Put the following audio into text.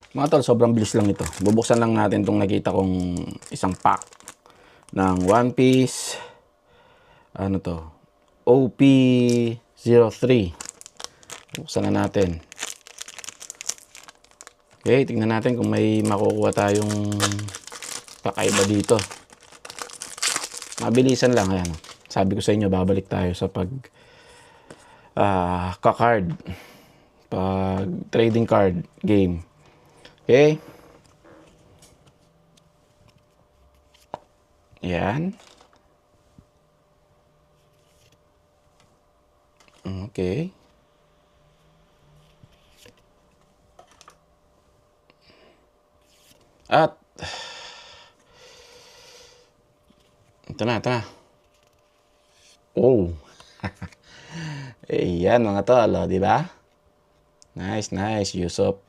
Mga tol, sobrang bilis lang ito. Bubuksan lang natin itong nakita kong isang pack ng One Piece. Ano to? OP03. Buksan na natin. Okay, tingnan natin kung may makukuha tayong kakaiba dito. Mabilisan lang. Ayan. Sabi ko sa inyo, babalik tayo sa ka-card. Pag trading card game. Okay. Yan. Okay. At ito na, ito na. Oh. Ayan mga tol, di ba? Nice, nice. Usopp.